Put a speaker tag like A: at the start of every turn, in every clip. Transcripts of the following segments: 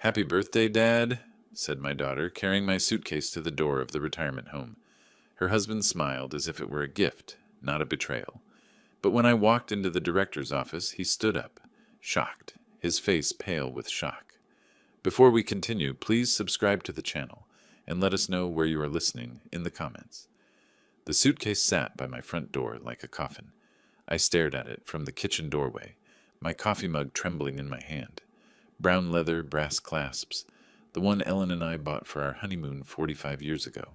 A: "Happy birthday, Dad," said my daughter, carrying my suitcase to the door of the retirement home. Her husband smiled as if it were a gift, not a betrayal. But when I walked into the director's office, he stood up, shocked, his face pale with shock. Before we continue, please subscribe to the channel and let us know where you are listening in the comments. The suitcase sat by my front door like a coffin. I stared at it from the kitchen doorway, my coffee mug trembling in my hand. Brown leather, brass clasps, the one Ellen and I bought for our honeymoon 45 years ago.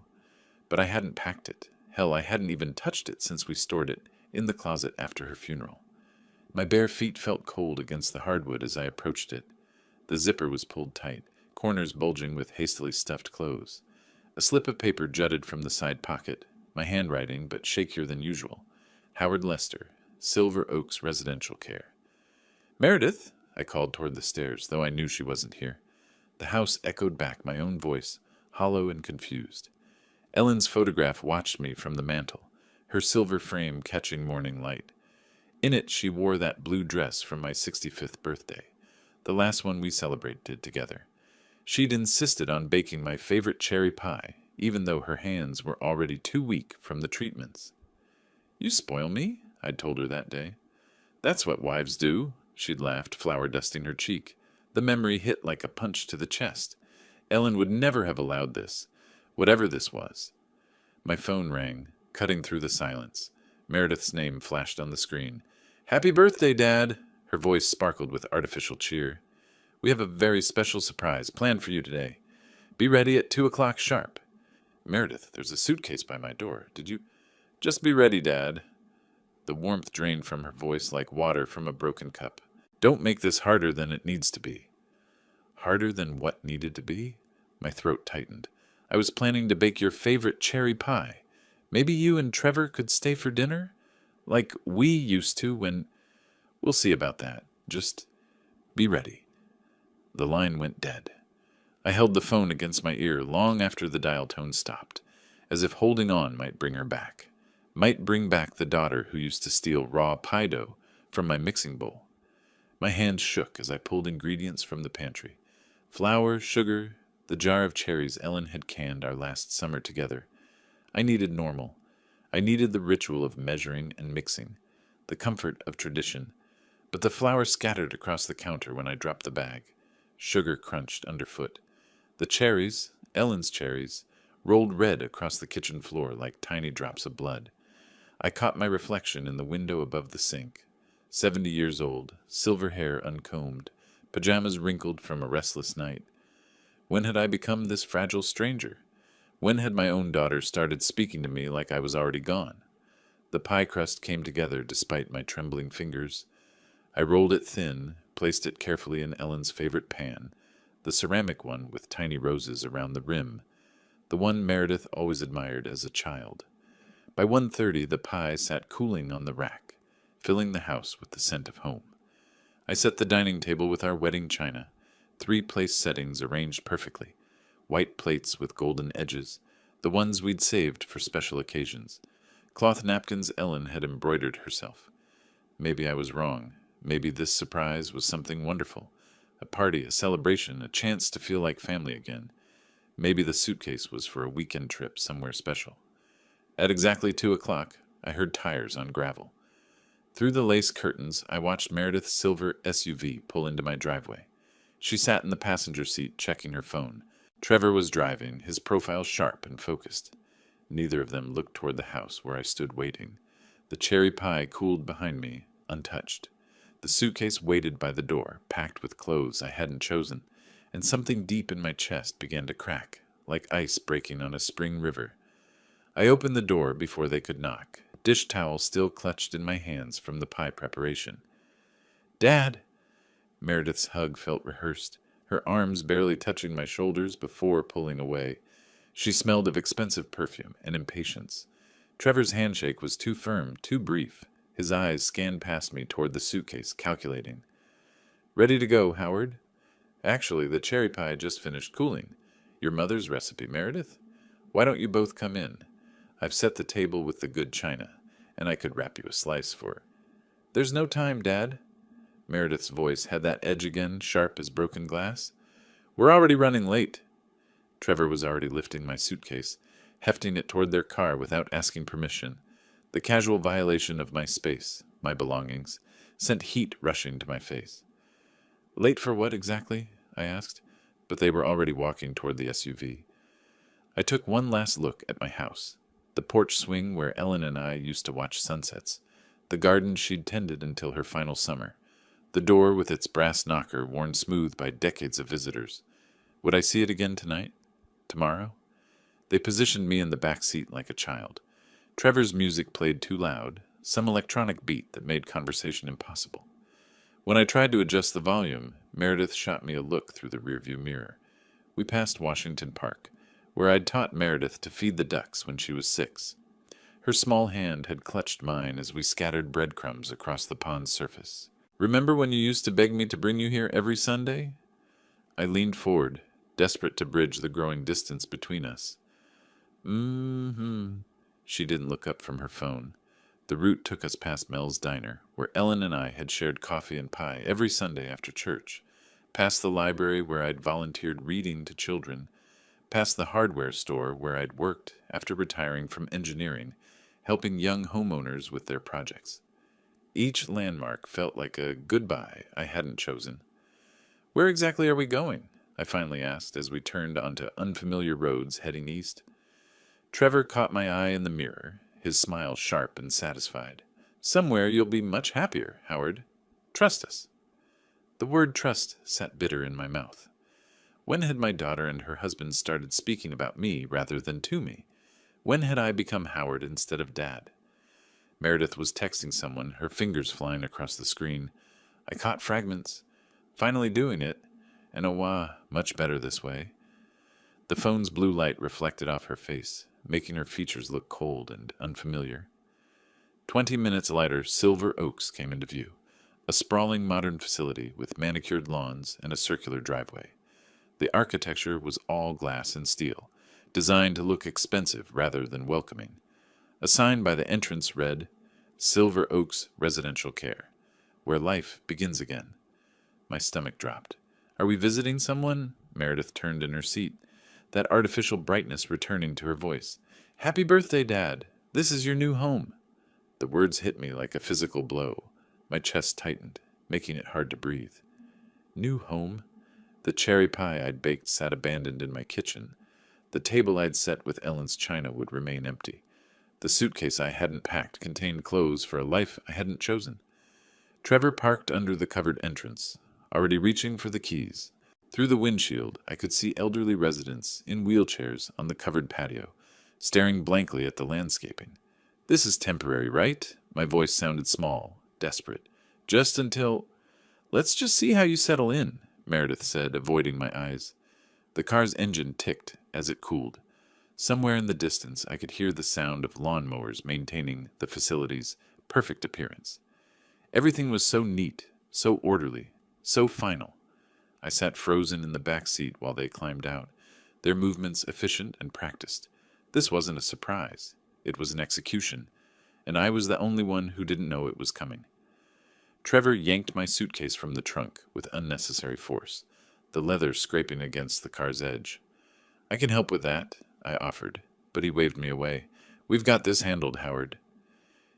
A: But I hadn't packed it. Hell, I hadn't even touched it since we stored it in the closet after her funeral. My bare feet felt cold against the hardwood as I approached it. The zipper was pulled tight, corners bulging with hastily stuffed clothes. A slip of paper jutted from the side pocket, my handwriting but shakier than usual. Howard Lester, Silver Oaks Residential Care. "Meredith," I called toward the stairs, though I knew she wasn't here. The house echoed back my own voice, hollow and confused. Ellen's photograph watched me from the mantel, her silver frame catching morning light. In it she wore that blue dress from my 65th birthday, the last one we celebrated together. She'd insisted on baking my favorite cherry pie, even though her hands were already too weak from the treatments. "You spoil me," I'd told her that day. "That's what wives do," she'd laughed, flour dusting her cheek. The memory hit like a punch to the chest. Ellen would never have allowed this, whatever this was. My phone rang, cutting through the silence. Meredith's name flashed on the screen. "Happy birthday, Dad!" Her voice sparkled with artificial cheer. "We have a very special surprise planned for you today. Be ready at 2 o'clock sharp." "Meredith, there's a suitcase by my door. Did you—" "Just be ready, Dad." The warmth drained from her voice like water from a broken cup. "Don't make this harder than it needs to be." Harder than what needed to be? My throat tightened. "I was planning to bake your favorite cherry pie. Maybe you and Trevor could stay for dinner? Like we used to when— We'll see about that. Just be ready." The line went dead. I held the phone against my ear long after the dial tone stopped, as if holding on might bring her back. Might bring back the daughter who used to steal raw pie dough from my mixing bowl. My hands shook as I pulled ingredients from the pantry. Flour, sugar, the jar of cherries Ellen had canned our last summer together. I needed normal. I needed the ritual of measuring and mixing, the comfort of tradition. But the flour scattered across the counter when I dropped the bag. Sugar crunched underfoot. The cherries, Ellen's cherries, rolled red across the kitchen floor like tiny drops of blood. I caught my reflection in the window above the sink. 70 years old, silver hair uncombed, pajamas wrinkled from a restless night. When had I become this fragile stranger? When had my own daughter started speaking to me like I was already gone? The pie crust came together despite my trembling fingers. I rolled it thin, placed it carefully in Ellen's favorite pan, the ceramic one with tiny roses around the rim, the one Meredith always admired as a child. By 1:30 the pie sat cooling on the rack, filling the house with the scent of home. I set the dining table with our wedding china, 3 place settings arranged perfectly, white plates with golden edges, the ones we'd saved for special occasions, cloth napkins Ellen had embroidered herself. Maybe I was wrong. Maybe this surprise was something wonderful, a party, a celebration, a chance to feel like family again. Maybe the suitcase was for a weekend trip somewhere special. At exactly 2 o'clock, I heard tires on gravel. Through the lace curtains, I watched Meredith's silver SUV pull into my driveway. She sat in the passenger seat checking her phone. Trevor was driving, his profile sharp and focused. Neither of them looked toward the house where I stood waiting. The cherry pie cooled behind me, untouched. The suitcase waited by the door, packed with clothes I hadn't chosen, and something deep in my chest began to crack, like ice breaking on a spring river. I opened the door before they could knock, dish towel still clutched in my hands from the pie preparation. "Dad!" Meredith's hug felt rehearsed, her arms barely touching my shoulders before pulling away. She smelled of expensive perfume and impatience. Trevor's handshake was too firm, too brief. His eyes scanned past me toward the suitcase, calculating. "Ready to go, Howard?" "Actually, the cherry pie just finished cooling. Your mother's recipe, Meredith? Why don't you both come in? I've set the table with the good china, and I could wrap you a slice for—" "There's no time, Dad." Meredith's voice had that edge again, sharp as broken glass. We're already running late. Trevor was already lifting my suitcase, hefting it toward their car without asking permission. The casual violation of my space, my belongings, sent heat rushing to my face. Late for what exactly? I asked, but they were already walking toward the SUV. I took one last look at my house, the porch swing where Ellen and I used to watch sunsets, the garden she'd tended until her final summer, the door with its brass knocker worn smooth by decades of visitors. Would I see it again tonight? Tomorrow? They positioned me in the back seat like a child. Trevor's music played too loud, some electronic beat that made conversation impossible. When I tried to adjust the volume, Meredith shot me a look through the rearview mirror. We passed Washington Park, where I'd taught Meredith to feed the ducks when she was 6. Her small hand had clutched mine as we scattered breadcrumbs across the pond's surface. Remember when you used to beg me to bring you here every Sunday? I leaned forward, desperate to bridge the growing distance between us. She didn't look up from her phone. The route took us past Mel's Diner, where Ellen and I had shared coffee and pie every Sunday after church, past the library where I'd volunteered reading to children, past the hardware store where I'd worked after retiring from engineering, helping young homeowners with their projects. Each landmark felt like a goodbye I hadn't chosen. Where exactly are we going? I finally asked as we turned onto unfamiliar roads heading east. Trevor caught my eye in the mirror, his smile sharp and satisfied. Somewhere you'll be much happier, Howard. Trust us. The word trust sat bitter in my mouth. When had my daughter and her husband started speaking about me rather than to me? When had I become Howard instead of Dad? Meredith was texting someone, her fingers flying across the screen. I caught fragments. Finally doing it, and oh wah, much better this way. The phone's blue light reflected off her face, making her features look cold and unfamiliar. 20 minutes later, Silver Oaks came into view, a sprawling modern facility with manicured lawns and a circular driveway. The architecture was all glass and steel, designed to look expensive rather than welcoming. A sign by the entrance read, Silver Oaks Residential Care, where life begins again. My stomach dropped. Are we visiting someone? Meredith turned in her seat, that artificial brightness returning to her voice. Happy birthday, Dad. This is your new home. The words hit me like a physical blow. My chest tightened, making it hard to breathe. New home? The cherry pie I'd baked sat abandoned in my kitchen. The table I'd set with Ellen's china would remain empty. The suitcase I hadn't packed contained clothes for a life I hadn't chosen. Trevor parked under the covered entrance, already reaching for the keys. Through the windshield, I could see elderly residents in wheelchairs on the covered patio, staring blankly at the landscaping. This is temporary, right? My voice sounded small, desperate. Just until... Let's just see how you settle in, Meredith said, avoiding my eyes. The car's engine ticked as it cooled. Somewhere in the distance, I could hear the sound of lawnmowers maintaining the facility's perfect appearance. Everything was so neat, so orderly, so final. I sat frozen in the back seat while they climbed out, their movements efficient and practiced. This wasn't a surprise. It was an execution, and I was the only one who didn't know it was coming. Trevor yanked my suitcase from the trunk with unnecessary force, the leather scraping against the car's edge. I can help with that, I offered, but he waved me away. We've got this handled, Howard.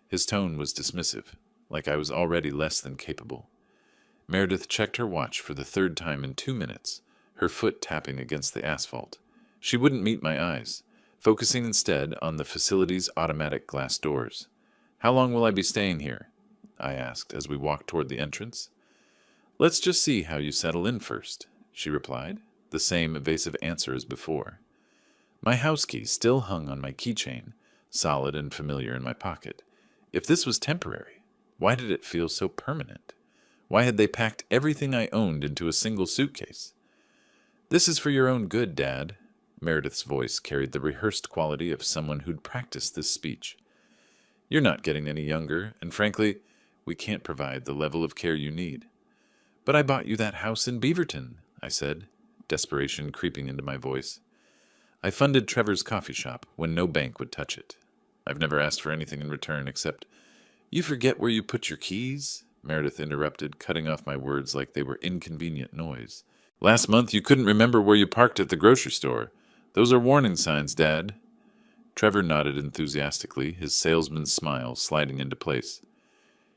A: His tone was dismissive, like I was already less than capable. Meredith checked her watch for the 3rd time in 2 minutes, her foot tapping against the asphalt. She wouldn't meet my eyes, focusing instead on the facility's automatic glass doors. How long will I be staying here? I asked as we walked toward the entrance. Let's just see how you settle in first, she replied, the same evasive answer as before. My house key still hung on my keychain, solid and familiar in my pocket. If this was temporary, why did it feel so permanent? Why had they packed everything I owned into a single suitcase? This is for your own good, Dad. Meredith's voice carried the rehearsed quality of someone who'd practiced this speech. You're not getting any younger, and frankly, we can't provide the level of care you need. But I bought you that house in Beaverton, I said, desperation creeping into my voice. I funded Trevor's coffee shop when no bank would touch it. I've never asked for anything in return except, You forget where you put your keys? Meredith interrupted, cutting off my words like they were inconvenient noise. Last month you couldn't remember where you parked at the grocery store. Those are warning signs, Dad. Trevor nodded enthusiastically, his salesman's smile sliding into place.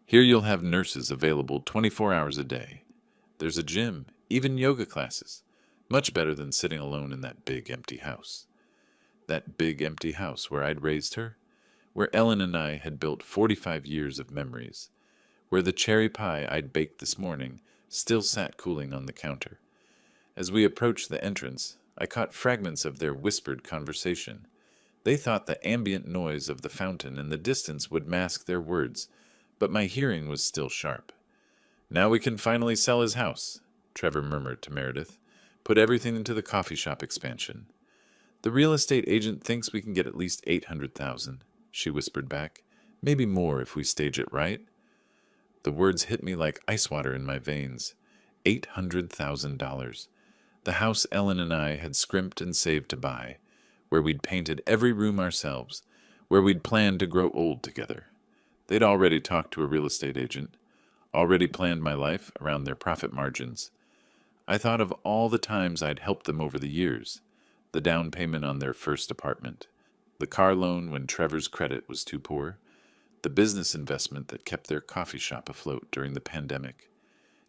A: Here you'll have nurses available 24 hours a day. There's a gym, even yoga classes. Much better than sitting alone in that big empty house. That big empty house where I'd raised her, where Ellen and I had built 45 years of memories, where the cherry pie I'd baked this morning still sat cooling on the counter. As we approached the entrance, I caught fragments of their whispered conversation. They thought the ambient noise of the fountain in the distance would mask their words, but my hearing was still sharp. Now we can finally sell his house, Trevor murmured to Meredith. Put everything into the coffee shop expansion. The real estate agent thinks we can get at least $800,000, she whispered back. Maybe more if we stage it right. The words hit me like ice water in my veins. $800,000. The house Ellen and I had scrimped and saved to buy, where we'd painted every room ourselves, where we'd planned to grow old together. They'd already talked to a real estate agent, already planned my life around their profit margins. I thought of all the times I'd helped them over the years, the down payment on their first apartment, the car loan when Trevor's credit was too poor, the business investment that kept their coffee shop afloat during the pandemic.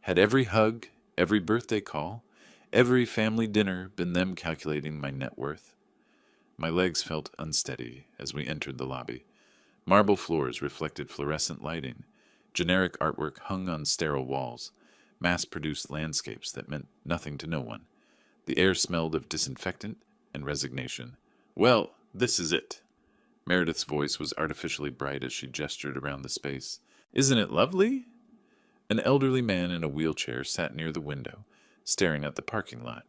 A: Had every hug, every birthday call, every family dinner been them calculating my net worth? My legs felt unsteady as we entered the lobby. Marble floors reflected fluorescent lighting. Generic artwork hung on sterile walls. Mass-produced landscapes that meant nothing to no one. The air smelled of disinfectant and resignation. Well, this is it. Meredith's voice was artificially bright as she gestured around the space. Isn't it lovely? An elderly man in a wheelchair sat near the window, staring at the parking lot.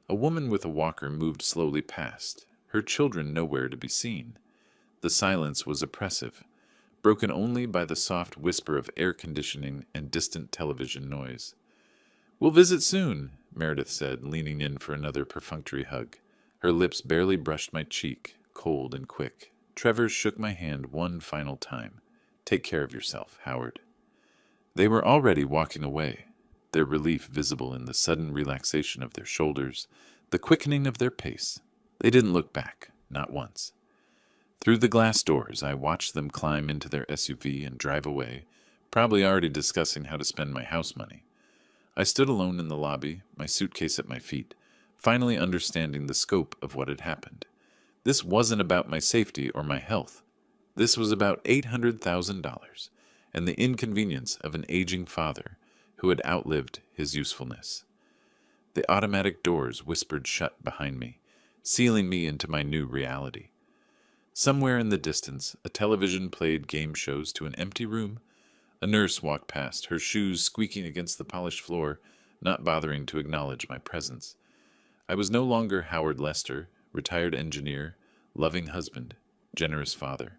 A: A woman with a walker moved slowly past, her children nowhere to be seen. The silence was oppressive, broken only by the soft whisper of air conditioning and distant television noise. We'll visit soon, Meredith said, leaning in for another perfunctory hug. Her lips barely brushed my cheek, cold and quick. Trevor shook my hand one final time. Take care of yourself, Howard. They were already walking away, their relief visible in the sudden relaxation of their shoulders, the quickening of their pace. They didn't look back, not once. Through the glass doors, I watched them climb into their SUV and drive away, probably already discussing how to spend my house money. I stood alone in the lobby, my suitcase at my feet, finally understanding the scope of what had happened. This wasn't about my safety or my health. This was about $800,000 and the inconvenience of an aging father who had outlived his usefulness. The automatic doors whispered shut behind me, sealing me into my new reality. Somewhere in the distance, a television played game shows to an empty room. A nurse walked past, her shoes squeaking against the polished floor, not bothering to acknowledge my presence. I was no longer Howard Lester, retired engineer, loving husband, generous father.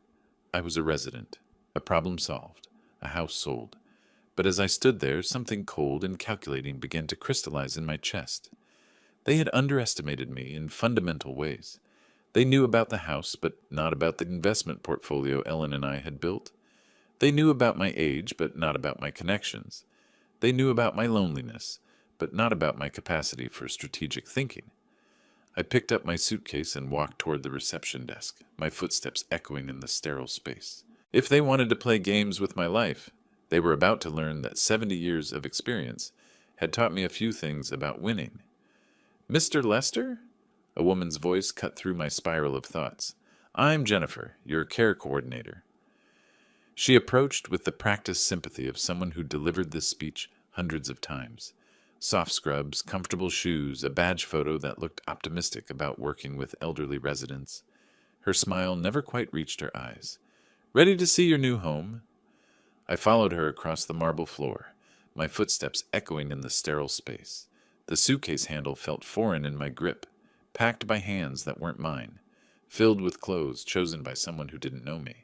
A: I was a resident, a problem solved, a house sold. But as I stood there, something cold and calculating began to crystallize in my chest. They had underestimated me in fundamental ways. They knew about the house, but not about the investment portfolio Ellen and I had built. They knew about my age, but not about my connections. They knew about my loneliness, but not about my capacity for strategic thinking. I picked up my suitcase and walked toward the reception desk, my footsteps echoing in the sterile space. If they wanted to play games with my life, they were about to learn that 70 years of experience had taught me a few things about winning. Mr. Lester? A woman's voice cut through my spiral of thoughts. I'm Jennifer, your care coordinator. She approached with the practiced sympathy of someone who delivered this speech hundreds of times. Soft scrubs, comfortable shoes, a badge photo that looked optimistic about working with elderly residents. Her smile never quite reached her eyes. Ready to see your new home? I followed her across the marble floor, my footsteps echoing in the sterile space. The suitcase handle felt foreign in my grip, packed by hands that weren't mine, filled with clothes chosen by someone who didn't know me.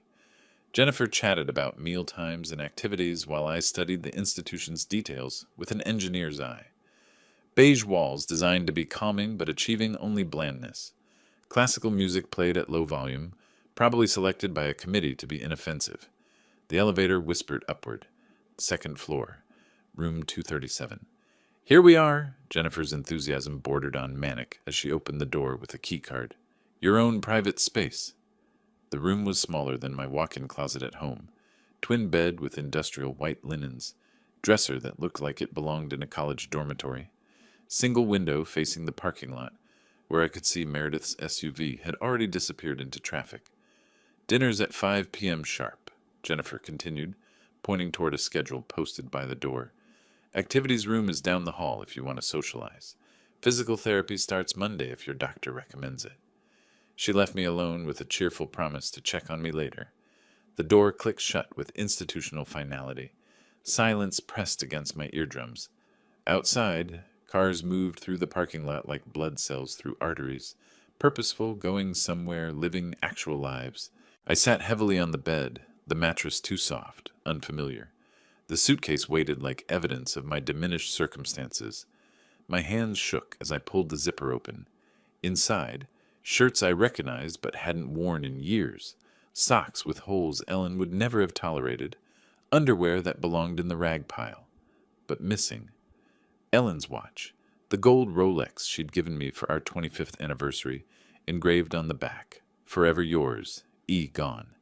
A: Jennifer chatted about meal times and activities while I studied the institution's details with an engineer's eye. Beige walls designed to be calming but achieving only blandness. Classical music played at low volume, probably selected by a committee to be inoffensive. The elevator whispered upward. Second floor, room 237. Here we are. Jennifer's enthusiasm bordered on manic as she opened the door with a keycard. Your own private space. The room was smaller than my walk-in closet at home. Twin bed with industrial white linens. Dresser that looked like it belonged in a college dormitory. Single window facing the parking lot, where I could see Meredith's SUV had already disappeared into traffic. Dinner's at 5 p.m. sharp, Jennifer continued, pointing toward a schedule posted by the door. Activities room is down the hall if you want to socialize. Physical therapy starts Monday if your doctor recommends it. She left me alone with a cheerful promise to check on me later. The door clicked shut with institutional finality. Silence pressed against my eardrums. Outside, cars moved through the parking lot like blood cells through arteries, purposeful, going somewhere, living actual lives. I sat heavily on the bed, the mattress too soft, unfamiliar. The suitcase weighted like evidence of my diminished circumstances. My hands shook as I pulled the zipper open. Inside, shirts I recognized but hadn't worn in years, socks with holes Ellen would never have tolerated, underwear that belonged in the rag pile. But missing. Ellen's watch, the gold Rolex she'd given me for our 25th anniversary, engraved on the back, "Forever yours, E. Gone."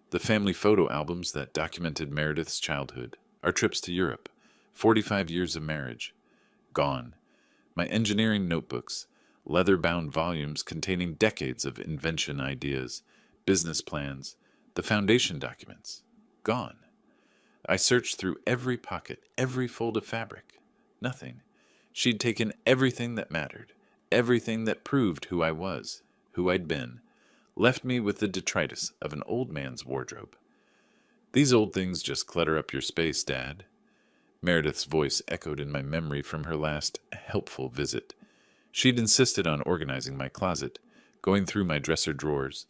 A: The family photo albums that documented Meredith's childhood, our trips to Europe, 45 years of marriage, gone. My engineering notebooks, leather-bound volumes containing decades of invention ideas, business plans, the foundation documents, gone. I searched through every pocket, every fold of fabric. Nothing. She'd taken everything that mattered, everything that proved who I was, who I'd been, left me with the detritus of an old man's wardrobe. These old things just clutter up your space, Dad. Meredith's voice echoed in my memory from her last helpful visit. She'd insisted on organizing my closet, going through my dresser drawers.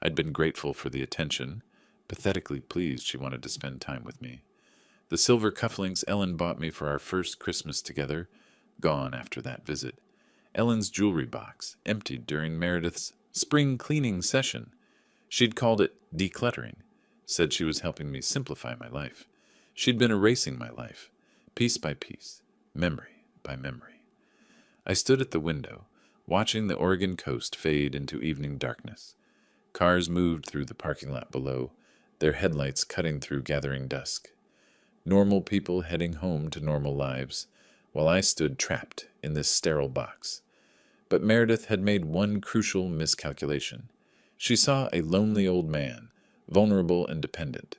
A: I'd been grateful for the attention, pathetically pleased she wanted to spend time with me. The silver cufflinks Ellen bought me for our first Christmas together, gone after that visit. Ellen's jewelry box, emptied during Meredith's spring cleaning session. She'd called it decluttering, said she was helping me simplify my life. She'd been erasing my life, piece by piece, memory by memory. I stood at the window, watching the Oregon coast fade into evening darkness. Cars moved through the parking lot below, their headlights cutting through gathering dusk. Normal people heading home to normal lives, while I stood trapped in this sterile box. But Meredith had made one crucial miscalculation. She saw a lonely old man, vulnerable and dependent.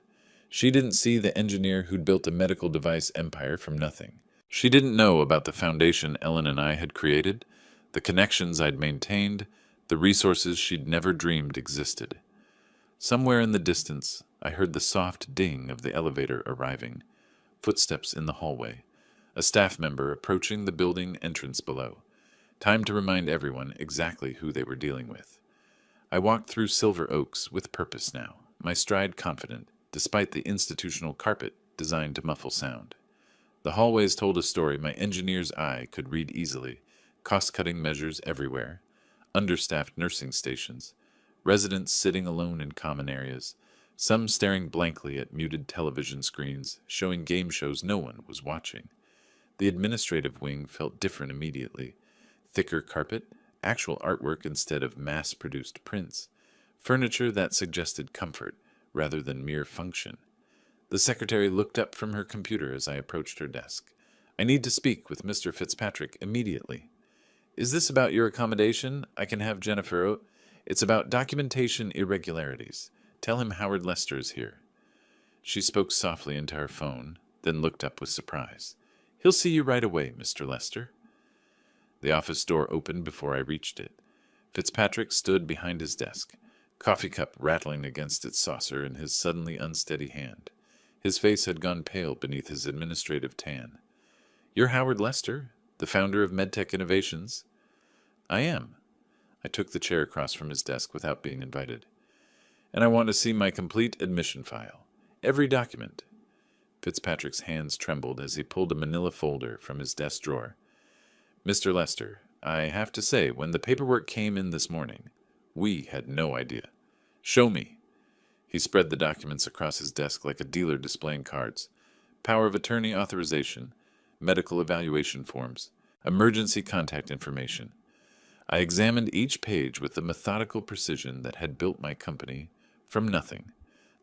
A: She didn't see the engineer who'd built a medical device empire from nothing. She didn't know about the foundation Ellen and I had created, the connections I'd maintained, the resources she'd never dreamed existed. Somewhere in the distance, I heard the soft ding of the elevator arriving, footsteps in the hallway, a staff member approaching the building entrance below. Time to remind everyone exactly who they were dealing with. I walked through Silver Oaks with purpose now, my stride confident, despite the institutional carpet designed to muffle sound. The hallways told a story my engineer's eye could read easily, cost-cutting measures everywhere, understaffed nursing stations, residents sitting alone in common areas, some staring blankly at muted television screens showing game shows no one was watching. The administrative wing felt different immediately. Thicker carpet, actual artwork instead of mass-produced prints, furniture that suggested comfort rather than mere function. The secretary looked up from her computer as I approached her desk. "I need to speak with Mr. Fitzpatrick immediately." "Is this about your accommodation? I can have Jennifer. It's about documentation irregularities. Tell him Howard Lester is here." She spoke softly into her phone, then looked up with surprise. "He'll see you right away, Mr. Lester." The office door opened before I reached it. Fitzpatrick stood behind his desk, coffee cup rattling against its saucer in his suddenly unsteady hand. His face had gone pale beneath his administrative tan. "You're Howard Lester, the founder of MedTech Innovations?" "I am." I took the chair across from his desk without being invited. "And I want to see my complete admission file. Every document." Fitzpatrick's hands trembled as he pulled a manila folder from his desk drawer. "Mr. Lester, I have to say, when the paperwork came in this morning, we had no idea. Show me." He spread the documents across his desk like a dealer displaying cards. Power of attorney authorization, medical evaluation forms, emergency contact information. I examined each page with the methodical precision that had built my company from nothing.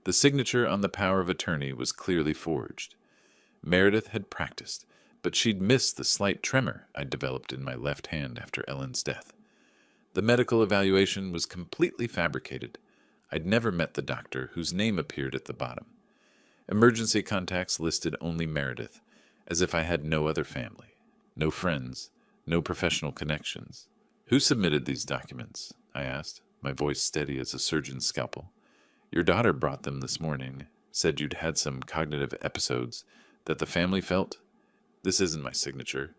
A: The signature on the power of attorney was clearly forged. Meredith had practiced, but she'd missed the slight tremor I'd developed in my left hand after Ellen's death. The medical evaluation was completely fabricated. I'd never met the doctor whose name appeared at the bottom. Emergency contacts listed only Meredith, as if I had no other family, no friends, no professional connections. "Who submitted these documents?" I asked, my voice steady as a surgeon's scalpel. "Your daughter brought them this morning, said you'd had some cognitive episodes, that the family felt." "This isn't my signature."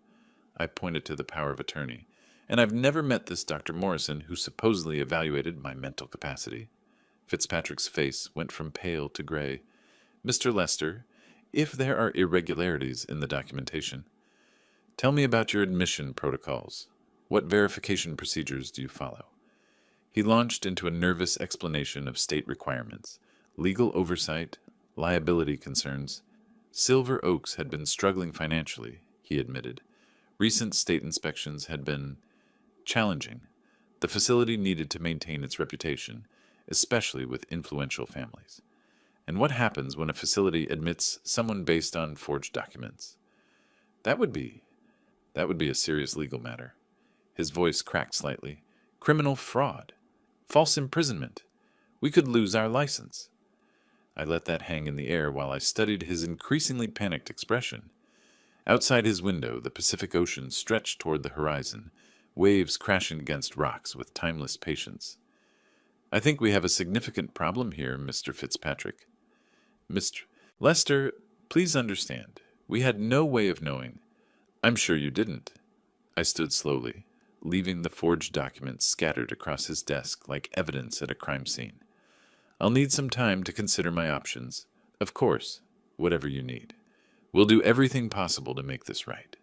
A: I pointed to the power of attorney. "And I've never met this Dr. Morrison who supposedly evaluated my mental capacity." Fitzpatrick's face went from pale to gray. "Mr. Lester, if there are irregularities in the documentation, tell me about your admission protocols. What verification procedures do you follow?" He launched into a nervous explanation of state requirements, legal oversight, liability concerns. Silver Oaks had been struggling financially, he admitted. Recent state inspections had been challenging. The facility needed to maintain its reputation, especially with influential families. And what happens when a facility admits someone based on forged documents? That would be a serious legal matter. His voice cracked slightly. Criminal fraud. False imprisonment. We could lose our license. I let that hang in the air while I studied his increasingly panicked expression. Outside his window, the Pacific Ocean stretched toward the horizon, waves crashing against rocks with timeless patience. "I think we have a significant problem here, Mr. Fitzpatrick." "Mr. Lester, please understand, we had no way of knowing." "I'm sure you didn't." I stood slowly, leaving the forged documents scattered across his desk like evidence at a crime scene. "I'll need some time to consider my options. Of course, whatever you need. We'll do everything possible to make this right."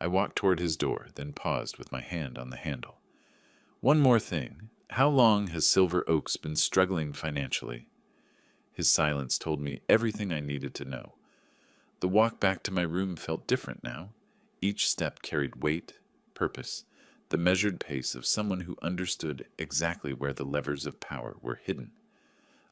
A: I walked toward his door, then paused with my hand on the handle. "One more thing. How long has Silver Oaks been struggling financially?" His silence told me everything I needed to know. The walk back to my room felt different now. Each step carried weight, purpose, the measured pace of someone who understood exactly where the levers of power were hidden.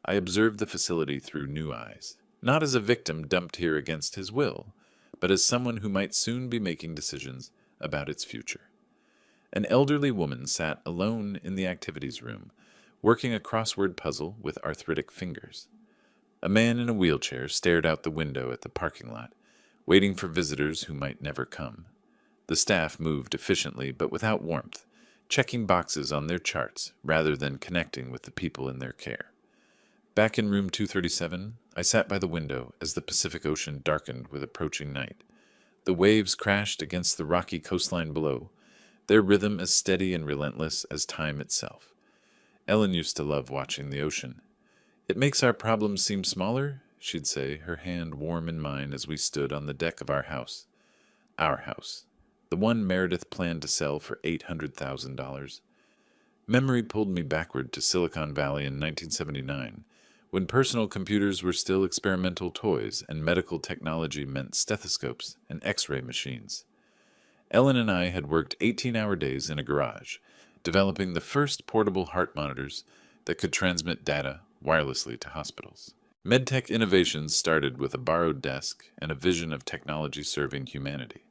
A: I observed the facility through new eyes, not as a victim dumped here against his will, but as someone who might soon be making decisions about its future. An elderly woman sat alone in the activities room, working a crossword puzzle with arthritic fingers. A man in a wheelchair stared out the window at the parking lot, waiting for visitors who might never come. The staff moved efficiently but without warmth, checking boxes on their charts rather than connecting with the people in their care. Back in room 237, I sat by the window as the Pacific Ocean darkened with approaching night. The waves crashed against the rocky coastline below, their rhythm as steady and relentless as time itself. Ellen used to love watching the ocean. "It makes our problems seem smaller," she'd say, her hand warm in mine as we stood on the deck of our house. Our house. The one Meredith planned to sell for $800,000. Memory pulled me backward to Silicon Valley in 1979, when personal computers were still experimental toys and medical technology meant stethoscopes and X-ray machines. Ellen and I had worked 18-hour days in a garage, developing the first portable heart monitors that could transmit data wirelessly to hospitals. MedTech innovations started with a borrowed desk and a vision of technology serving humanity.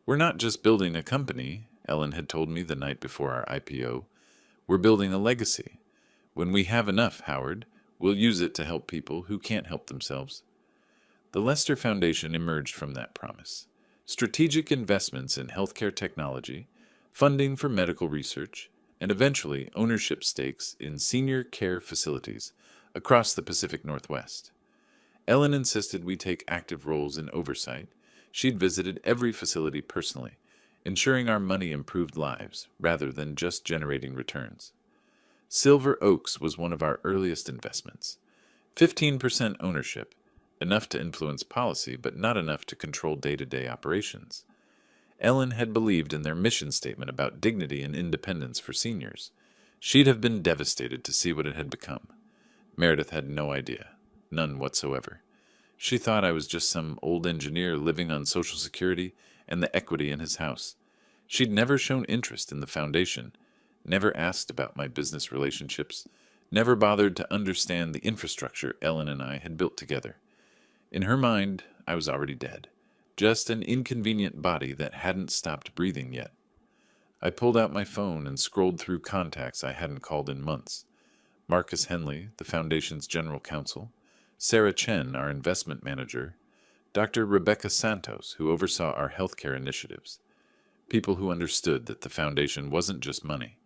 A: "We're not just building a company," Ellen had told me the night before our IPO. "We're building a legacy. When we have enough, Howard, we'll use it to help people who can't help themselves." The Lester Foundation emerged from that promise. Strategic investments in healthcare technology, funding for medical research, and eventually ownership stakes in senior care facilities across the Pacific Northwest. Ellen insisted we take active roles in oversight. She'd visited every facility personally, ensuring our money improved lives rather than just generating returns. Silver Oaks was one of our earliest investments. 15% ownership, enough to influence policy, but not enough to control day-to-day operations. Ellen had believed in their mission statement about dignity and independence for seniors. She'd have been devastated to see what it had become. Meredith had no idea, none whatsoever. She thought I was just some old engineer living on Social Security and the equity in his house. She'd never shown interest in the foundation, never asked about my business relationships, never bothered to understand the infrastructure Ellen and I had built together. In her mind, I was already dead, just an inconvenient body that hadn't stopped breathing yet. I pulled out my phone and scrolled through contacts I hadn't called in months. Marcus Henley, the Foundation's general counsel, Sarah Chen, our investment manager, Dr. Rebecca Santos, who oversaw our healthcare initiatives. People who understood that the Foundation wasn't just money.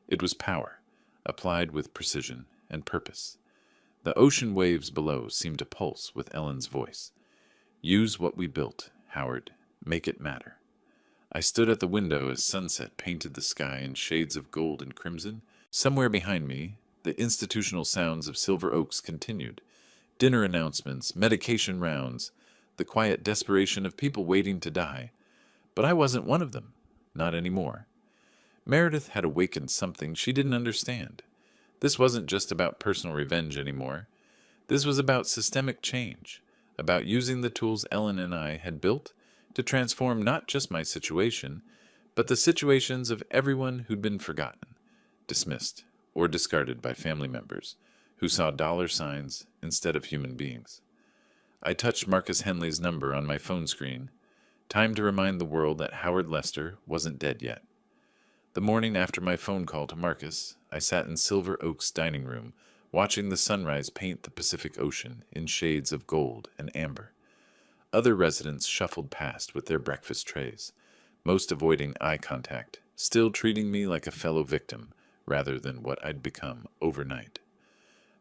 A: It was power, applied with precision and purpose. The ocean waves below seemed to pulse with Ellen's voice. Use what we built, Howard. Make it matter. I stood at the window as sunset painted the sky in shades of gold and crimson. Somewhere behind me, the institutional sounds of Silver Oaks continued. Dinner announcements, medication rounds, the quiet desperation of people waiting to die. But I wasn't one of them. Not anymore. Meredith had awakened something she didn't understand. This wasn't just about personal revenge anymore. This was about systemic change, about using the tools Ellen and I had built to transform not just my situation, but the situations of everyone who'd been forgotten, dismissed, or discarded by family members who saw dollar signs instead of human beings. I touched Marcus Henley's number on my phone screen. Time to remind the world that Howard Lester wasn't dead yet. The morning after my phone call to Marcus, I sat in Silver Oaks' dining room, watching the sunrise paint the Pacific Ocean in shades of gold and amber. Other residents shuffled past with their breakfast trays, most avoiding eye contact, still treating me like a fellow victim rather than what I'd become overnight.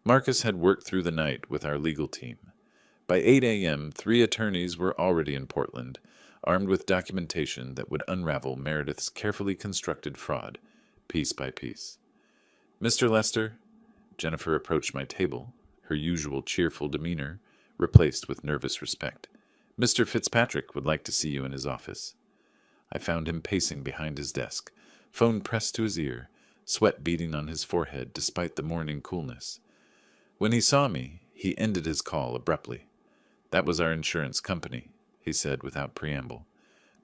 A: Marcus had worked through the night with our legal team. By 8 a.m., 3 attorneys were already in Portland, armed with documentation that would unravel Meredith's carefully constructed fraud, piece by piece. Mr. Lester, Jennifer approached my table, her usual cheerful demeanor replaced with nervous respect. Mr. Fitzpatrick would like to see you in his office. I found him pacing behind his desk, phone pressed to his ear, sweat beading on his forehead despite the morning coolness. When he saw me, he ended his call abruptly. That was our insurance company, he said without preamble.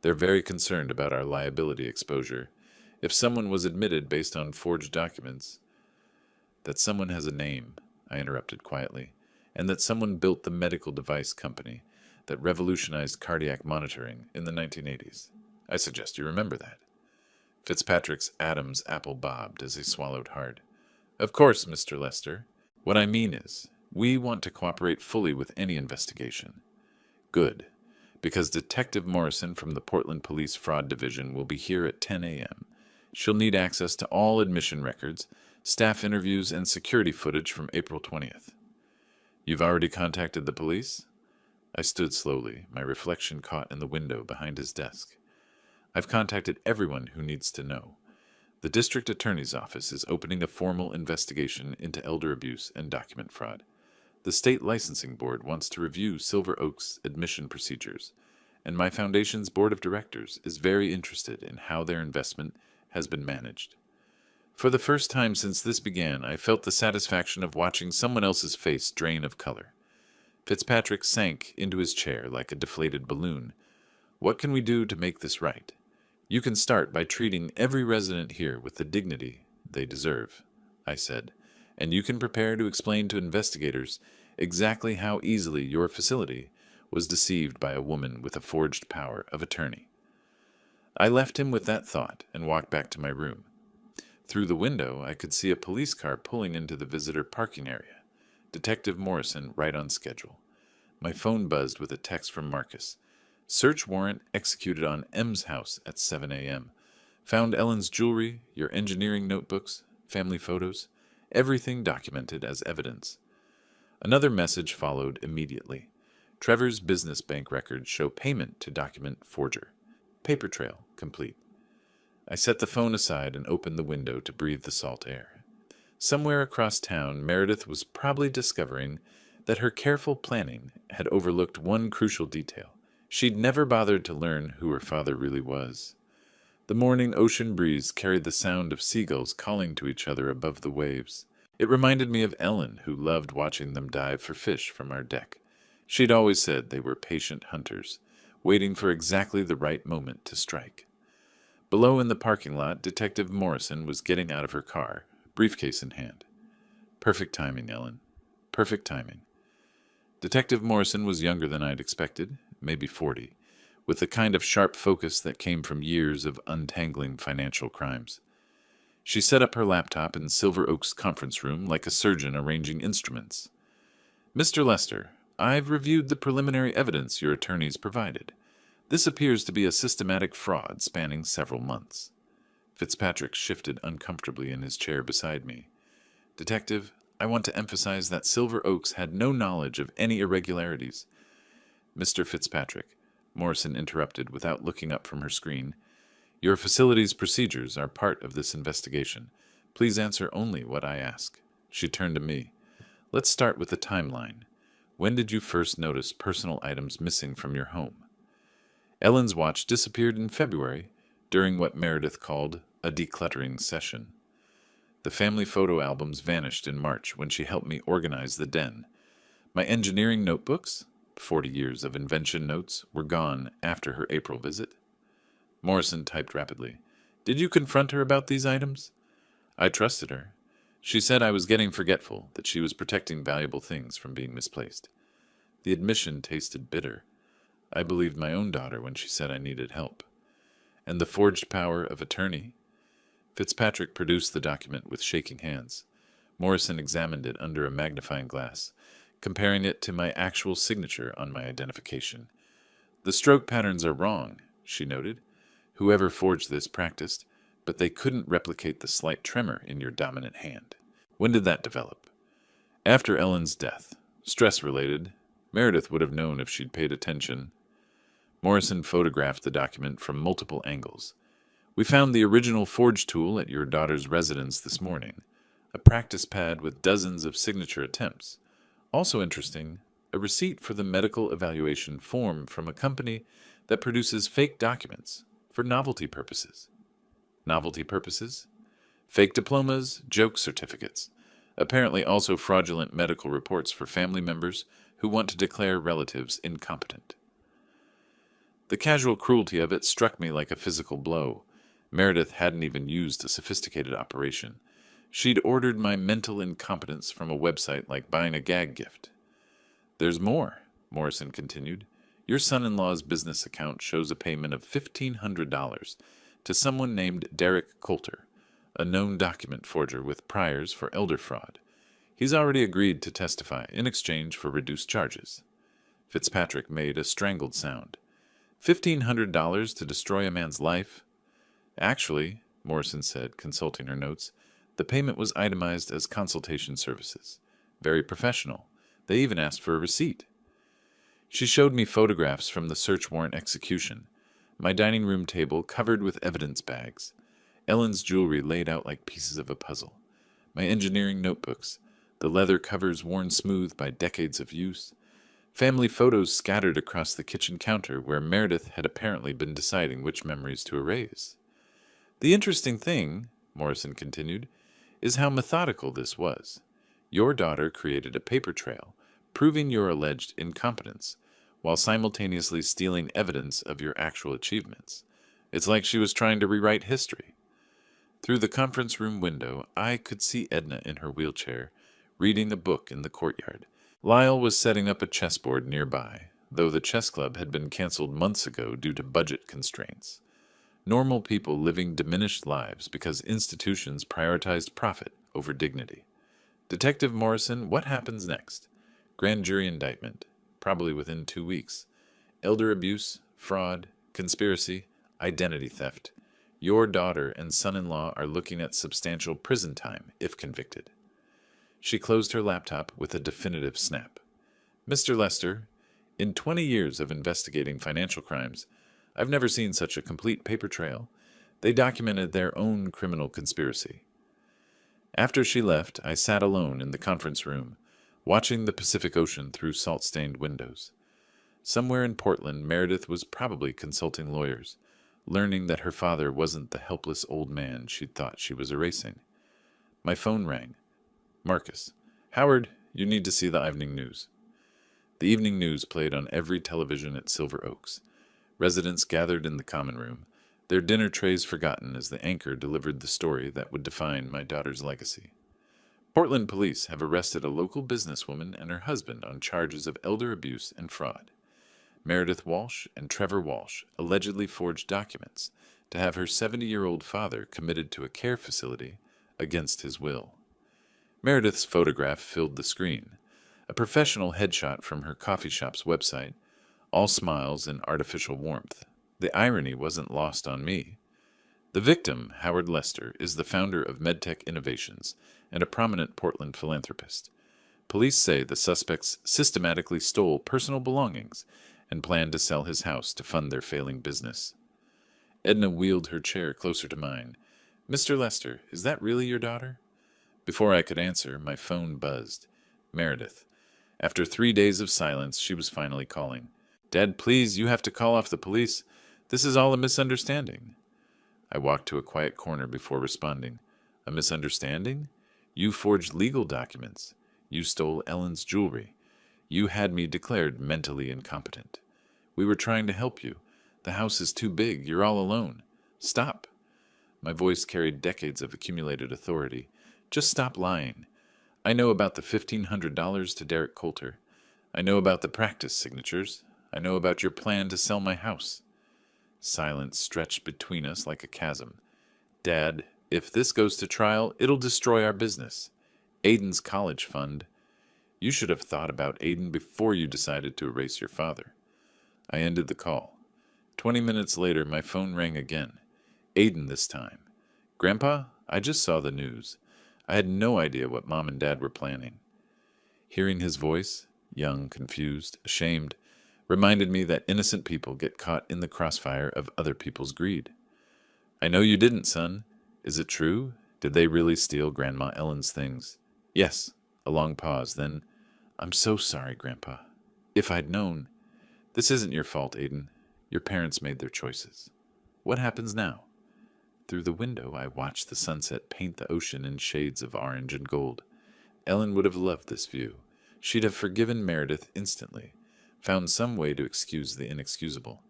A: They're very concerned about our liability exposure. If someone was admitted based on forged documents, that someone has a name, I interrupted quietly, and that someone built the medical device company that revolutionized cardiac monitoring in the 1980s. I suggest you remember that. Fitzpatrick's Adam's apple bobbed as he swallowed hard. Of course, Mr. Lester. What I mean is, we want to cooperate fully with any investigation. Good, because Detective Morrison from the Portland Police Fraud Division will be here at 10 a.m. She'll need access to all admission records, staff interviews, and security footage from April 20th. You've already contacted the police? I stood slowly, my reflection caught in the window behind his desk. I've contacted everyone who needs to know. The district attorney's office is opening a formal investigation into elder abuse and document fraud. The state licensing board wants to review Silver Oaks' admission procedures, and my foundation's board of directors is very interested in how their investment has been managed. For the first time since this began, I felt the satisfaction of watching someone else's face drain of color. Fitzpatrick sank into his chair like a deflated balloon. What can we do to make this right? You can start by treating every resident here with the dignity they deserve, I said, and you can prepare to explain to investigators exactly how easily your facility was deceived by a woman with a forged power of attorney. I left him with that thought and walked back to my room. Through the window, I could see a police car pulling into the visitor parking area. Detective Morrison right on schedule. My phone buzzed with a text from Marcus. Search warrant executed on M's house at 7 a.m. Found Ellen's jewelry, your engineering notebooks, family photos, everything documented as evidence. Another message followed immediately. Trevor's business bank records show payment to document forger. Paper trail complete. I set the phone aside and opened the window to breathe the salt air. Somewhere across town, Meredith was probably discovering that her careful planning had overlooked one crucial detail. She'd never bothered to learn who her father really was. The morning ocean breeze carried the sound of seagulls calling to each other above the waves. It reminded me of Ellen, who loved watching them dive for fish from our deck. She'd always said they were patient hunters, waiting for exactly the right moment to strike. Below in the parking lot, Detective Morrison was getting out of her car, briefcase in hand. Perfect timing, Ellen. Perfect timing. Detective Morrison was younger than I'd expected, maybe 40, with the kind of sharp focus that came from years of untangling financial crimes. She set up her laptop in Silver Oak's conference room like a surgeon arranging instruments. Mr. Lester, I've reviewed the preliminary evidence your attorneys provided. This appears to be a systematic fraud spanning several months. Fitzpatrick shifted uncomfortably in his chair beside me. Detective, I want to emphasize that Silver Oaks had no knowledge of any irregularities. Mr. Fitzpatrick, Morrison interrupted without looking up from her screen. Your facility's procedures are part of this investigation. Please answer only what I ask. She turned to me. Let's start with the timeline. When did you first notice personal items missing from your home? Ellen's watch disappeared in February during what Meredith called a decluttering session. The family photo albums vanished in March when she helped me organize the den. My engineering notebooks, 40 years of invention notes, were gone after her April visit. Morrison typed rapidly. Did you confront her about these items? I trusted her. She said I was getting forgetful, that she was protecting valuable things from being misplaced. The admission tasted bitter. I believed my own daughter when she said I needed help. And the forged power of attorney? Fitzpatrick produced the document with shaking hands. Morrison examined it under a magnifying glass, comparing it to my actual signature on my identification. The stroke patterns are wrong, she noted. Whoever forged this practiced, but they couldn't replicate the slight tremor in your dominant hand. When did that develop? After Ellen's death. Stress-related. Meredith would have known if she'd paid attention. Morrison photographed the document from multiple angles. We found the original forge tool at your daughter's residence this morning, a practice pad with dozens of signature attempts. Also interesting, a receipt for the medical evaluation form from a company that produces fake documents for novelty purposes. Novelty purposes? Fake diplomas, joke certificates. Apparently also fraudulent medical reports for family members who want to declare relatives incompetent. The casual cruelty of it struck me like a physical blow. Meredith hadn't even used a sophisticated operation. She'd ordered my mental incompetence from a website like buying a gag gift. There's more, Morrison continued. Your son-in-law's business account shows a payment of $1,500 to someone named Derek Coulter, a known document forger with priors for elder fraud. He's already agreed to testify in exchange for reduced charges. Fitzpatrick made a strangled sound. $1,500 to destroy a man's life? Actually, Morrison said, consulting her notes, the payment was itemized as consultation services. Very professional. They even asked for a receipt. She showed me photographs from the search warrant execution, my dining room table covered with evidence bags, Ellen's jewelry laid out like pieces of a puzzle, my engineering notebooks, the leather covers worn smooth by decades of use, family photos scattered across the kitchen counter where Meredith had apparently been deciding which memories to erase. The interesting thing, Morrison continued, is how methodical this was. Your daughter created a paper trail, proving your alleged incompetence, while simultaneously stealing evidence of your actual achievements. It's like she was trying to rewrite history. Through the conference room window, I could see Edna in her wheelchair, reading a book in the courtyard. Lyle was setting up a chessboard nearby, though the chess club had been canceled months ago due to budget constraints. Normal people living diminished lives because institutions prioritized profit over dignity. Detective Morrison, what happens next? Grand jury indictment, probably within 2 weeks. Elder abuse, fraud, conspiracy, identity theft. Your daughter and son-in-law are looking at substantial prison time if convicted. She closed her laptop with a definitive snap. Mr. Lester, in 20 years of investigating financial crimes, I've never seen such a complete paper trail. They documented their own criminal conspiracy. After she left, I sat alone in the conference room, watching the Pacific Ocean through salt-stained windows. Somewhere in Portland, Meredith was probably consulting lawyers, learning that her father wasn't the helpless old man she'd thought she was erasing. My phone rang. Marcus. Howard, you need to see the evening news. The evening news played on every television at Silver Oaks. Residents gathered in the common room, their dinner trays forgotten as the anchor delivered the story that would define my daughter's legacy. Portland police have arrested a local businesswoman and her husband on charges of elder abuse and fraud. Meredith Walsh and Trevor Walsh allegedly forged documents to have her 70-year-old father committed to a care facility against his will. Meredith's photograph filled the screen, a professional headshot from her coffee shop's website, all smiles and artificial warmth. The irony wasn't lost on me. The victim, Howard Lester, is the founder of MedTech Innovations and a prominent Portland philanthropist. Police say the suspects systematically stole personal belongings and planned to sell his house to fund their failing business. Edna wheeled her chair closer to mine. "Mr. Lester, is that really your daughter?" Before I could answer, my phone buzzed. Meredith. After 3 days of silence, she was finally calling. "Dad, please, you have to call off the police. This is all a misunderstanding." I walked to a quiet corner before responding. "A misunderstanding? You forged legal documents. You stole Ellen's jewelry. You had me declared mentally incompetent. We were trying to help you. The house is too big. You're all alone. Stop." My voice carried decades of accumulated authority. "Just stop lying. I know about the $1,500 to Derek Coulter. I know about the practice signatures. I know about your plan to sell my house." Silence stretched between us like a chasm. "Dad, if this goes to trial, it'll destroy our business. Aiden's college fund. You should have thought about Aiden before you decided to erase your father." I ended the call. 20 minutes later, my phone rang again. Aiden this time. "Grandpa, I just saw the news. I had no idea what Mom and Dad were planning." Hearing his voice, young, confused, ashamed, reminded me that innocent people get caught in the crossfire of other people's greed. "I know you didn't, son. Is it true? Did they really steal Grandma Ellen's things?" "Yes." A long pause, then, "I'm so sorry, Grandpa. If I'd known." "This isn't your fault, Aiden. Your parents made their choices. What happens now?" Through the window, I watched the sunset paint the ocean in shades of orange and gold. Ellen would have loved this view. She'd have forgiven Meredith instantly, found some way to excuse the inexcusable.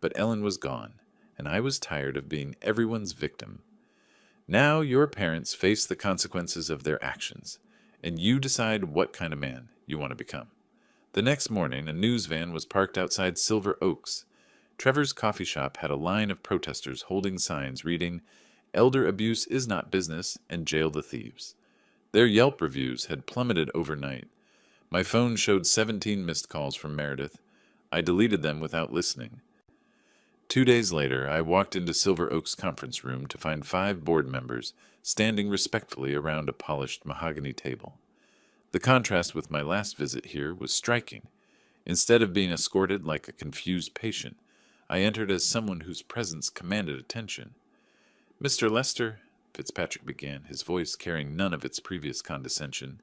A: But Ellen was gone, and I was tired of being everyone's victim. Now your parents face the consequences of their actions, and you decide what kind of man you want to become. The next morning, a news van was parked outside Silver Oaks. Trevor's coffee shop had a line of protesters holding signs reading, "Elder abuse is not business," and "Jail the thieves." Their Yelp reviews had plummeted overnight. My phone showed 17 missed calls from Meredith. I deleted them without listening. 2 days later, I walked into Silver Oaks conference room to find 5 board members standing respectfully around a polished mahogany table. The contrast with my last visit here was striking. Instead of being escorted like a confused patient, I entered as someone whose presence commanded attention. "Mr. Lester," Fitzpatrick began, his voice carrying none of its previous condescension,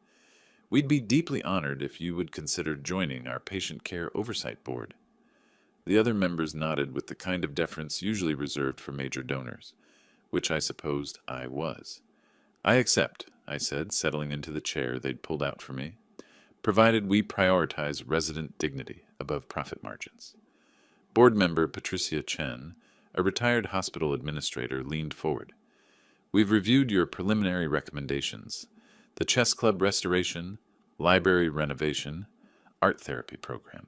A: "we'd be deeply honored if you would consider joining our Patient Care Oversight Board." The other members nodded with the kind of deference usually reserved for major donors, which I supposed I was. "I accept," I said, settling into the chair they'd pulled out for me, "provided we prioritize resident dignity above profit margins." Board member Patricia Chen, a retired hospital administrator, leaned forward. "We've reviewed your preliminary recommendations. The chess club restoration, library renovation, art therapy program.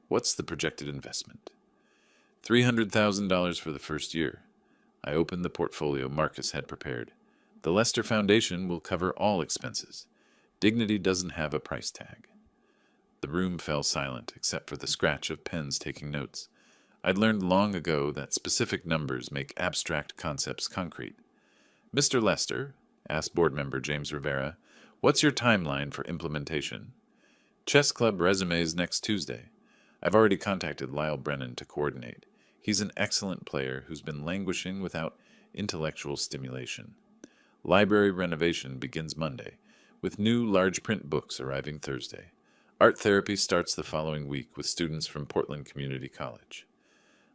A: What's the projected investment?" $300,000 for the first year. I opened the portfolio Marcus had prepared. "The Lester Foundation will cover all expenses. Dignity doesn't have a price tag." The room fell silent, except for the scratch of pens taking notes. I'd learned long ago that specific numbers make abstract concepts concrete. "Mr. Lester," asked board member James Rivera, "what's your timeline for implementation?" "Chess club resumes next Tuesday. I've already contacted Lyle Brennan to coordinate. He's an excellent player who's been languishing without intellectual stimulation. Library renovation begins Monday, with new large print books arriving Thursday. Art therapy starts the following week with students from Portland Community College."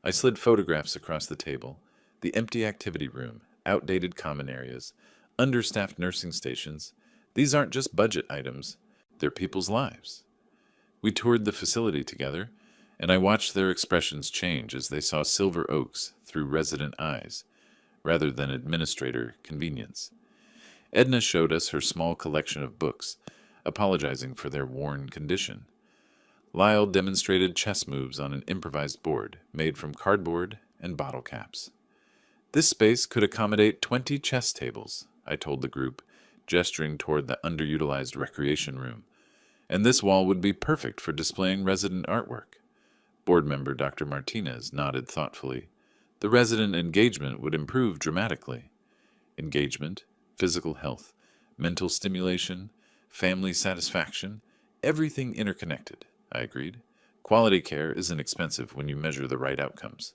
A: I slid photographs across the table, the empty activity room, outdated common areas, understaffed nursing stations. These aren't just budget items, they're people's lives. We toured the facility together, and I watched their expressions change as they saw Silver Oaks through resident eyes, rather than administrator convenience. Edna showed us her small collection of books, apologizing for their worn condition. Lyle demonstrated chess moves on an improvised board made from cardboard and bottle caps. This space could accommodate 20 chess tables, I told the group, gesturing toward the underutilized recreation room, and this wall would be perfect for displaying resident artwork. Board member Dr. Martinez nodded thoughtfully. The resident engagement would improve dramatically. Engagement, physical health, mental stimulation, family satisfaction, everything interconnected, I agreed. Quality care isn't expensive when you measure the right outcomes.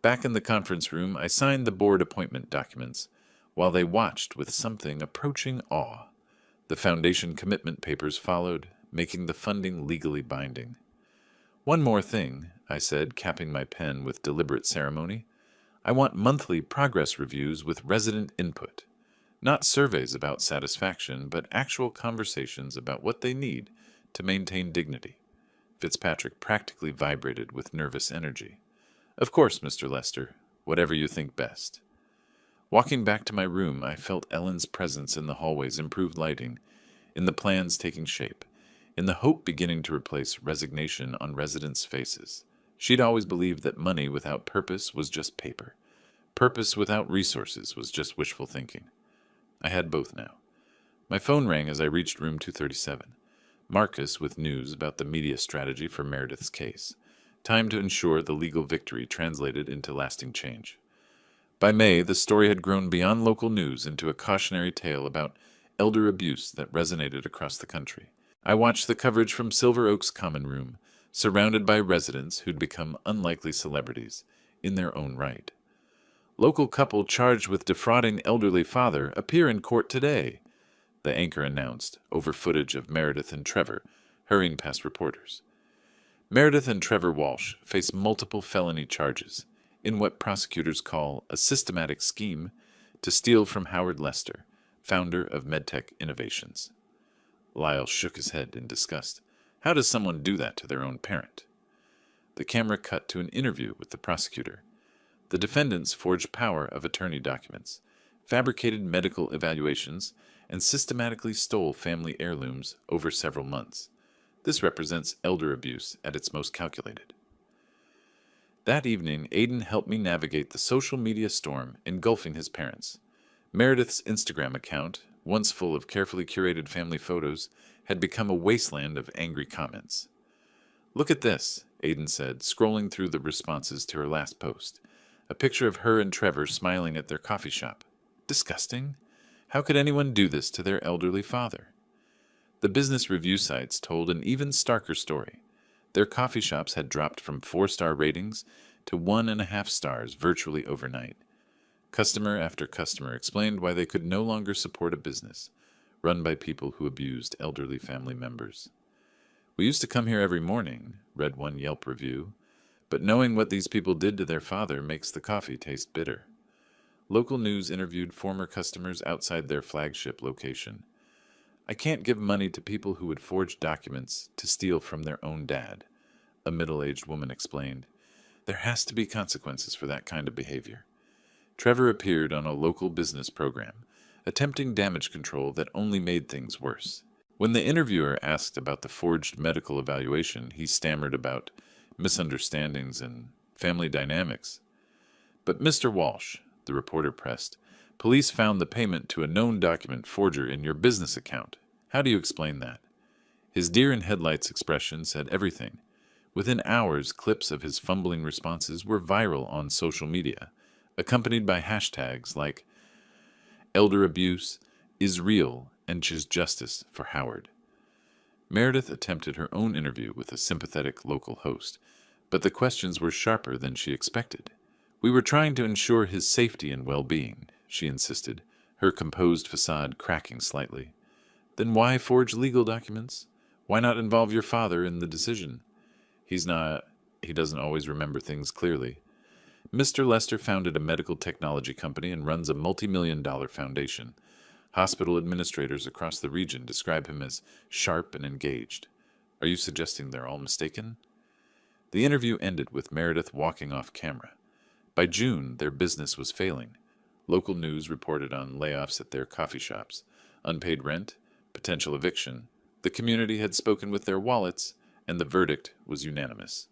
A: Back in the conference room, I signed the board appointment documents, while they watched with something approaching awe. The foundation commitment papers followed, making the funding legally binding. One more thing, I said, capping my pen with deliberate ceremony. I want monthly progress reviews with resident input. Not surveys about satisfaction, but actual conversations about what they need to maintain dignity. Fitzpatrick practically vibrated with nervous energy. Of course, Mr. Lester, whatever you think best. Walking back to my room, I felt Ellen's presence in the hallway's improved lighting, in the plans taking shape, in the hope beginning to replace resignation on residents' faces. She'd always believed that money without purpose was just paper. Purpose without resources was just wishful thinking. I had both now. My phone rang as I reached room 237. Marcus with news about the media strategy for Meredith's case. Time to ensure the legal victory translated into lasting change. By May, the story had grown beyond local news into a cautionary tale about elder abuse that resonated across the country. I watched the coverage from Silver Oaks Common Room, surrounded by residents who'd become unlikely celebrities in their own right. Local couple charged with defrauding elderly father appear in court today, the anchor announced, over footage of Meredith and Trevor hurrying past reporters. Meredith and Trevor Walsh face multiple felony charges in what prosecutors call a systematic scheme to steal from Howard Lester, founder of MedTech Innovations. Lyle shook his head in disgust. How does someone do that to their own parent? The camera cut to an interview with the prosecutor. The defendants forged power of attorney documents, fabricated medical evaluations, and systematically stole family heirlooms over several months. This represents elder abuse at its most calculated. That evening, Aidan helped me navigate the social media storm engulfing his parents. Meredith's Instagram account, once full of carefully curated family photos, had become a wasteland of angry comments. "Look at this," Aidan said, scrolling through the responses to her last post. A picture of her and Trevor smiling at their coffee shop. Disgusting. How could anyone do this to their elderly father? The business review sites told an even starker story. Their coffee shops had dropped from 4-star ratings to 1.5 stars virtually overnight. Customer after customer explained why they could no longer support a business run by people who abused elderly family members. "We used to come here every morning," read one Yelp review, "but knowing what these people did to their father makes the coffee taste bitter." Local news interviewed former customers outside their flagship location. "I can't give money to people who would forge documents to steal from their own dad," a middle-aged woman explained. "There has to be consequences for that kind of behavior." Trevor appeared on a local business program, attempting damage control that only made things worse. When the interviewer asked about the forged medical evaluation, he stammered about misunderstandings and family dynamics. "But Mr. Walsh," the reporter pressed, "police found the payment to a known document forger in your business account. How do you explain that?" His deer-in-headlights expression said everything. Within hours, clips of his fumbling responses were viral on social media, accompanied by hashtags like "Elder Abuse is Real and Choose Justice for Howard." Meredith attempted her own interview with a sympathetic local host, but the questions were sharper than she expected. "We were trying to ensure his safety and well-being," she insisted, her composed facade cracking slightly. "Then why forge legal documents? Why not involve your father in the decision?" He doesn't always remember things clearly. Mr. Lester founded a medical technology company and runs a multi-million-dollar foundation. Hospital administrators across the region describe him as sharp and engaged. Are you suggesting they're all mistaken? The interview ended with Meredith walking off camera. By June, their business was failing. Local news reported on layoffs at their coffee shops, unpaid rent, potential eviction. The community had spoken with their wallets, and the verdict was unanimous.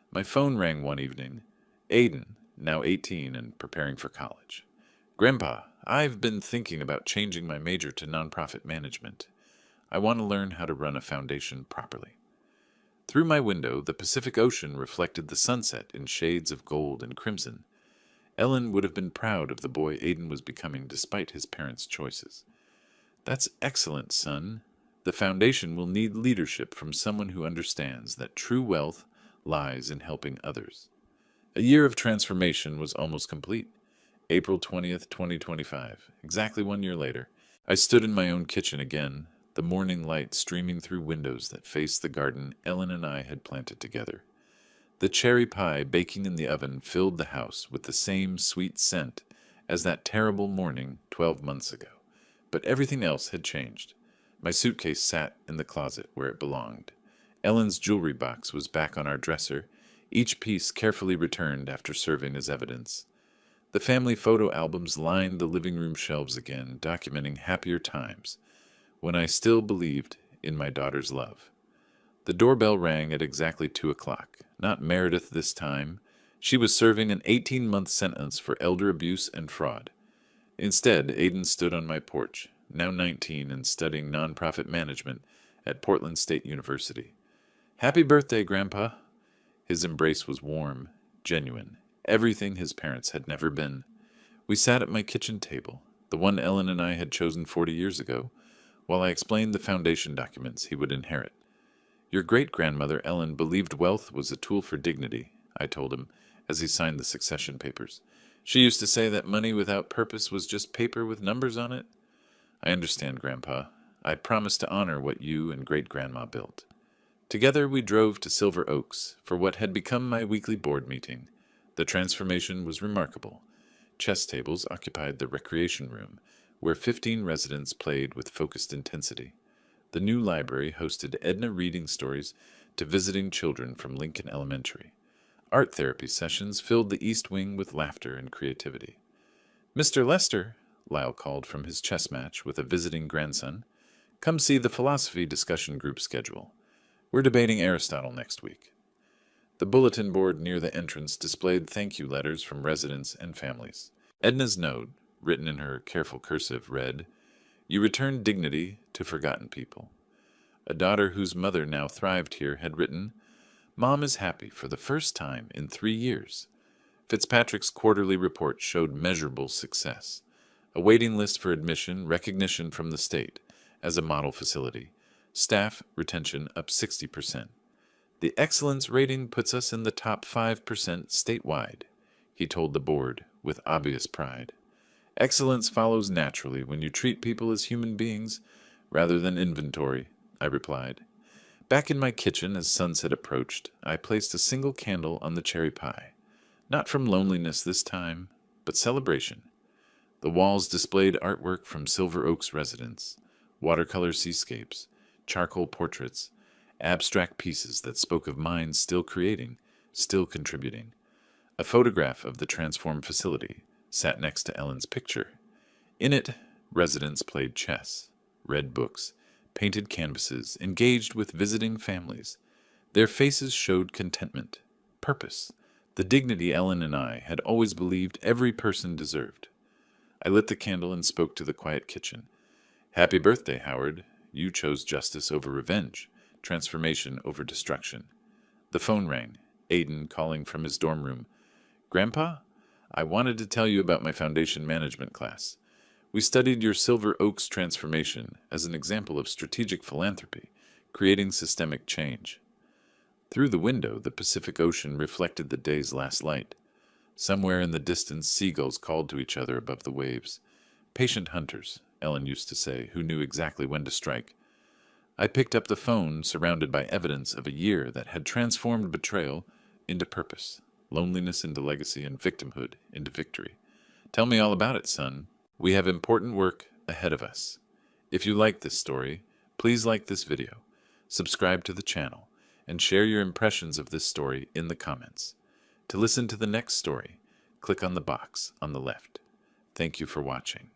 A: My phone rang one evening. Aiden, now 18 and preparing for college. Grandpa, I've been thinking about changing my major to nonprofit management. I want to learn how to run a foundation properly. Through my window, the Pacific Ocean reflected the sunset in shades of gold and crimson. Ellen would have been proud of the boy Aiden was becoming despite his parents' choices. That's excellent, son. The foundation will need leadership from someone who understands that true wealth lies in helping others. A year of transformation was almost complete. April 20th, 2025, exactly 1 year later, I stood in my own kitchen again, the morning light streaming through windows that faced the garden Ellen and I had planted together. The cherry pie baking in the oven filled the house with the same sweet scent as that terrible morning 12 months ago. But everything else had changed. My suitcase sat in the closet where it belonged. Ellen's jewelry box was back on our dresser, each piece carefully returned after serving as evidence. The family photo albums lined the living room shelves again, documenting happier times, when I still believed in my daughter's love. The doorbell rang at exactly 2 o'clock. Not Meredith this time. She was serving an 18-month sentence for elder abuse and fraud. Instead, Aiden stood on my porch, now 19 and studying nonprofit management at Portland State University. Happy birthday, Grandpa. His embrace was warm, genuine, everything his parents had never been. We sat at my kitchen table, the one Ellen and I had chosen 40 years ago, while I explained the foundation documents he would inherit. Your great-grandmother Ellen believed wealth was a tool for dignity, I told him, as he signed the succession papers. She used to say that money without purpose was just paper with numbers on it. I understand, Grandpa. I promise to honor what you and great-grandma built. Together we drove to Silver Oaks for what had become my weekly board meeting. The transformation was remarkable. Chess tables occupied the recreation room, where 15 residents played with focused intensity. The new library hosted Edna reading stories to visiting children from Lincoln Elementary. Art therapy sessions filled the East Wing with laughter and creativity. Mr. Lester, Lyle called from his chess match with a visiting grandson, come see the philosophy discussion group schedule. We're debating Aristotle next week. The bulletin board near the entrance displayed thank you letters from residents and families. Edna's note, written in her careful cursive, read, "You return dignity to forgotten people." A daughter whose mother now thrived here had written, "Mom is happy for the first time in 3 years." Fitzpatrick's quarterly report showed measurable success. A waiting list for admission, recognition from the state as a model facility. Staff retention up 60%. The excellence rating puts us in the top 5% statewide, he told the board with obvious pride. Excellence follows naturally when you treat people as human beings rather than inventory, I replied. Back in my kitchen as sunset approached, I placed a single candle on the cherry pie. Not from loneliness this time, but celebration. The walls displayed artwork from Silver Oaks residents, watercolor seascapes, charcoal portraits, abstract pieces that spoke of minds still creating, still contributing. A photograph of the transformed facility sat next to Ellen's picture. In it, residents played chess, read books, painted canvases, engaged with visiting families. Their faces showed contentment, purpose, the dignity Ellen and I had always believed every person deserved. I lit the candle and spoke to the quiet kitchen. Happy birthday, Howard. You chose justice over revenge, transformation over destruction. The phone rang, Aiden calling from his dorm room. Grandpa, I wanted to tell you about my foundation management class. We studied your Silver Oaks transformation as an example of strategic philanthropy, creating systemic change. Through the window, the Pacific Ocean reflected the day's last light. Somewhere in the distance, seagulls called to each other above the waves. Patient hunters, Ellen used to say, who knew exactly when to strike. I picked up the phone, surrounded by evidence of a year that had transformed betrayal into purpose, loneliness into legacy, and victimhood into victory. Tell me all about it, son. We have important work ahead of us. If you like this story, please like this video. subscribe to the channel, and share your impressions of this story in the comments. To listen to the next story, click on the box on the left. Thank you for watching.